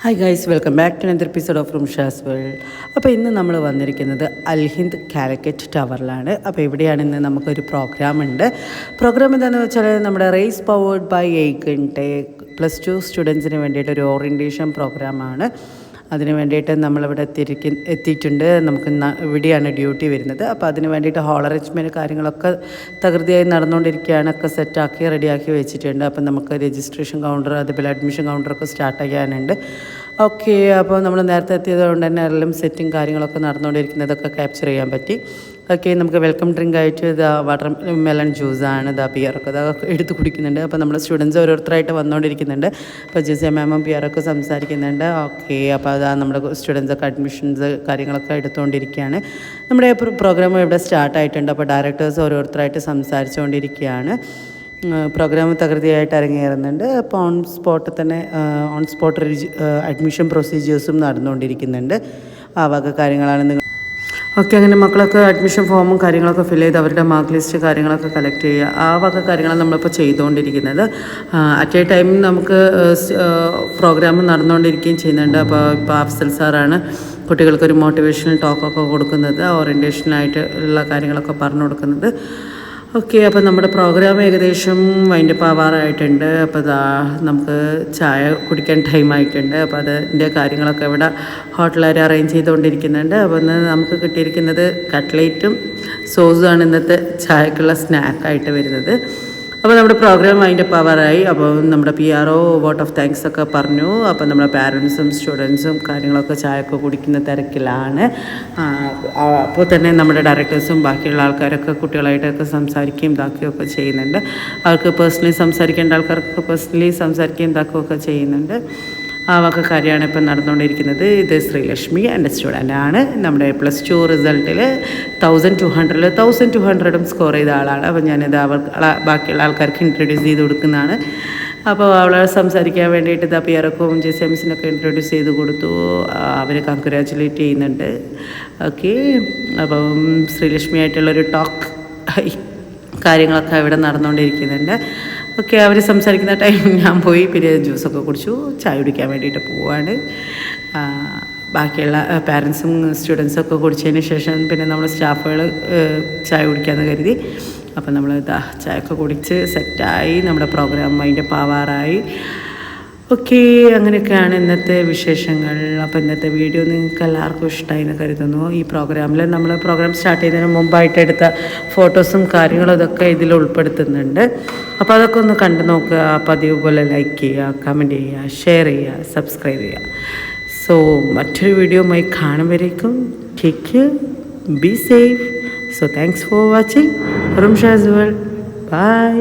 Hi guys, welcome back to another episode of Rumsha's world. അപ്പോൾ ഇന്ന് നമ്മൾ വന്നിരിക്കുന്നത് അൽ ഹിന്ദ് കാലിക്കറ്റ് ടവറിലാണ്. അപ്പോൾ ഇവിടെയാണ് ഇന്ന് നമുക്കൊരു പ്രോഗ്രാം ഉണ്ട്. പ്രോഗ്രാം എന്താണെന്ന് വെച്ചാൽ നമ്മുടെ റേസ് പവേർഡ് ബൈ എയ്കൺടെക് +2 സ്റ്റുഡൻസിന് വേണ്ടിയിട്ട് ഒരു ഓറിയൻറ്റേഷൻ പ്രോഗ്രാമാണ്. അതിന് വേണ്ടിയിട്ട് നമ്മളിവിടെ എത്തിയിട്ടുണ്ട്. നമുക്ക് ഇവിടെയാണ് ഡ്യൂട്ടി വരുന്നത്. അപ്പോൾ അതിന് വേണ്ടിയിട്ട് ഹോൾ അറേഞ്ച്മെൻറ്റ് കാര്യങ്ങളൊക്കെ തകൃതിയായി നടന്നുകൊണ്ടിരിക്കുകയാണ്. ഒക്കെ സെറ്റാക്കി റെഡിയാക്കി വെച്ചിട്ടുണ്ട്. അപ്പോൾ നമുക്ക് രജിസ്ട്രേഷൻ കൗണ്ടർ അതുപോലെ അഡ്മിഷൻ കൗണ്ടറൊക്കെ സ്റ്റാർട്ട് ചെയ്യാനുണ്ട്. ഓക്കെ, അപ്പോൾ നമ്മൾ നേരത്തെ എത്തിയത് കൊണ്ട് തന്നെ എല്ലാം സെറ്റും കാര്യങ്ങളൊക്കെ നടന്നുകൊണ്ടിരിക്കുന്നതൊക്കെ ക്യാപ്ചർ ചെയ്യാൻ പറ്റി. ഓക്കെ, നമുക്ക് വെൽക്കം ഡ്രിങ്ക് ആയിട്ട് ഇതാ വാട്ടർ മെലൺ ജ്യൂസാണ്, ഇതാ പിയറൊക്കെ ഇതൊക്കെ എടുത്ത് കുടിക്കുന്നുണ്ട്. അപ്പോൾ നമ്മൾ സ്റ്റുഡൻസ് ഓരോരുത്തരായിട്ട് വന്നുകൊണ്ടിരിക്കുന്നുണ്ട്. അപ്പോൾ ജിസ മാമും പിയറൊക്കെ സംസാരിക്കുന്നുണ്ട്. ഓക്കെ, അപ്പോൾ അതാ നമ്മുടെ സ്റ്റുഡൻസൊക്കെ അഡ്മിഷൻസ് കാര്യങ്ങളൊക്കെ എടുത്തുകൊണ്ടിരിക്കുകയാണ്. നമ്മുടെ പ്രോഗ്രാം ഇവിടെ സ്റ്റാർട്ടായിട്ടുണ്ട്. അപ്പോൾ ഡയറക്ടേഴ്സ് ഓരോരുത്തരായിട്ട് സംസാരിച്ചുകൊണ്ടിരിക്കുകയാണ്. പ്രോഗ്രാം തകൃതിയായിട്ട് ഇറങ്ങിയിരുന്നുണ്ട്. അപ്പോൾ ഓൺ സ്പോട്ട് അഡ്മിഷൻ പ്രൊസീജിയേഴ്സും നടന്നുകൊണ്ടിരിക്കുന്നുണ്ട്. ആ വക കാര്യങ്ങളാണ് നിങ്ങൾ. ഓക്കെ, അങ്ങനെ മക്കളൊക്കെ അഡ്മിഷൻ ഫോമും കാര്യങ്ങളൊക്കെ ഫില്ല് ചെയ്ത് അവരുടെ മാർക്ക് ലിസ്റ്റ് കാര്യങ്ങളൊക്കെ കളക്ട് ചെയ്യുക, ആ വക കാര്യങ്ങളാണ് നമ്മളിപ്പോൾ ചെയ്തുകൊണ്ടിരിക്കുന്നത്. അറ്റ് എ ടൈം നമുക്ക് പ്രോഗ്രാം നടന്നുകൊണ്ടിരിക്കുകയും ചെയ്യുന്നുണ്ട്. ഇപ്പോൾ അഫ്സൽ സാറാണ് കുട്ടികൾക്കൊരു മോട്ടിവേഷണൽ ടോക്കൊക്കെ കൊടുക്കുന്നത്, ഓറിയൻറ്റേഷനായിട്ട് ഉള്ള കാര്യങ്ങളൊക്കെ പറഞ്ഞു കൊടുക്കുന്നത്. ഓക്കെ, അപ്പോൾ നമ്മുടെ പ്രോഗ്രാം ഏകദേശം വൈൻഡപ്പ് ആവാറായിട്ടുണ്ട്. അപ്പോൾ നമുക്ക് ചായ കുടിക്കാൻ ടൈമായിട്ടുണ്ട്. അപ്പോൾ അതിൻ്റെ കാര്യങ്ങളൊക്കെ ഇവിടെ ഹോട്ടലുകാർ അറേഞ്ച് ചെയ്തുകൊണ്ടിരിക്കുന്നുണ്ട്. അപ്പോൾ ഇന്ന് നമുക്ക് കിട്ടിയിരിക്കുന്നത് കട്ട്ലേറ്റും സോസുമാണ് ഇന്നത്തെ ചായക്കുള്ള സ്നാക്കായിട്ട് വരുന്നത്. അപ്പോൾ നമ്മുടെ പ്രോഗ്രാം വൈൻഡപ്പ് ആവാറായി. അപ്പോൾ നമ്മുടെ PRO വോട്ട് ഓഫ് താങ്ക്സ് ഒക്കെ പറഞ്ഞു. അപ്പോൾ നമ്മുടെ പാരൻസും സ്റ്റുഡൻസും കാര്യങ്ങളൊക്കെ ചായയൊക്കെ കുടിക്കുന്ന തിരക്കിലാണ്. അപ്പോൾ തന്നെ നമ്മുടെ ഡയറക്ടേഴ്സും ബാക്കിയുള്ള ആൾക്കാരൊക്കെ കുട്ടികളായിട്ടൊക്കെ സംസാരിക്കുകയും ഇതാക്കുകയൊക്കെ ചെയ്യുന്നുണ്ട്. അവർക്ക് പേഴ്സണലി സംസാരിക്കേണ്ട ആൾക്കാർക്ക് പേഴ്സണലി സംസാരിക്കുകയും ഇതാക്കുകയൊക്കെ ചെയ്യുന്നുണ്ട്. ആ വക കാര്യമാണ് ഇപ്പം നടന്നുകൊണ്ടിരിക്കുന്നത്. ഇത് ശ്രീലക്ഷ്മി എൻ്റെ സ്റ്റുഡൻ്റാണ്. നമ്മുടെ +2 റിസൾട്ടിൽ 1200 സ്കോർ ചെയ്ത ആളാണ്. അപ്പോൾ ഞാനിത് ബാക്കിയുള്ള ആൾക്കാർക്ക് ഇൻട്രൊഡ്യൂസ് ചെയ്ത് കൊടുക്കുന്നതാണ്. അപ്പോൾ അവളെ സംസാരിക്കാൻ വേണ്ടിയിട്ട് ഇതാ പിയറക്കും JCMസിനൊക്കെ ഇൻട്രൊഡ്യൂസ് ചെയ്ത് കൊടുത്തു. അവർ കൺഗ്രാജുലേറ്റ് ചെയ്യുന്നുണ്ട്. ഓക്കെ, അപ്പം ശ്രീലക്ഷ്മി ആയിട്ടുള്ളൊരു ടോക്ക് കാര്യങ്ങളൊക്കെ ഇവിടെ നടന്നുകൊണ്ടിരിക്കുന്നുണ്ട്. ഓക്കെ, അവർ സംസാരിക്കുന്ന ടൈം ഞാൻ പോയി പിന്നെ ജ്യൂസൊക്കെ കുടിച്ചു, ചായ കുടിക്കാൻ വേണ്ടിയിട്ട് പോവാണ്. ബാക്കിയുള്ള പാരൻസും സ്റ്റുഡൻസൊക്കെ കുടിച്ചതിന് ശേഷം പിന്നെ നമ്മൾ സ്റ്റാഫുകൾ ചായ കുടിക്കാമെന്ന് കരുതി. അപ്പം നമ്മൾ ചായയൊക്കെ കുടിച്ച് സെറ്റായി. നമ്മുടെ പ്രോഗ്രാം വൈൻഡപ്പ് ആവാറായി. ഓക്കെ, അങ്ങനെയൊക്കെയാണ് ഇന്നത്തെ വിശേഷങ്ങൾ. അപ്പോൾ ഇന്നത്തെ വീഡിയോ നിങ്ങൾക്ക് എല്ലാവർക്കും ഇഷ്ടമായി എന്ന് കരുതുന്നു. ഈ പ്രോഗ്രാമിൽ നമ്മൾ പ്രോഗ്രാം സ്റ്റാർട്ട് ചെയ്യുന്നതിന് മുമ്പായിട്ട് എടുത്ത ഫോട്ടോസും കാര്യങ്ങളും ഇതൊക്കെ ഇതിൽ ഉൾപ്പെടുത്തുന്നുണ്ട്. അപ്പോൾ അതൊക്കെ ഒന്ന് കണ്ടു നോക്കുക. പതിവ് പോലെ ലൈക്ക് ചെയ്യുക, കമൻറ്റ് ചെയ്യുക, ഷെയർ ചെയ്യുക, സബ്സ്ക്രൈബ് ചെയ്യുക. സോ മറ്റൊരു വീഡിയോയുമായി കാണുമ്പോഴേക്കും take care, be safe. So thanks for watching Rumsha's world. By.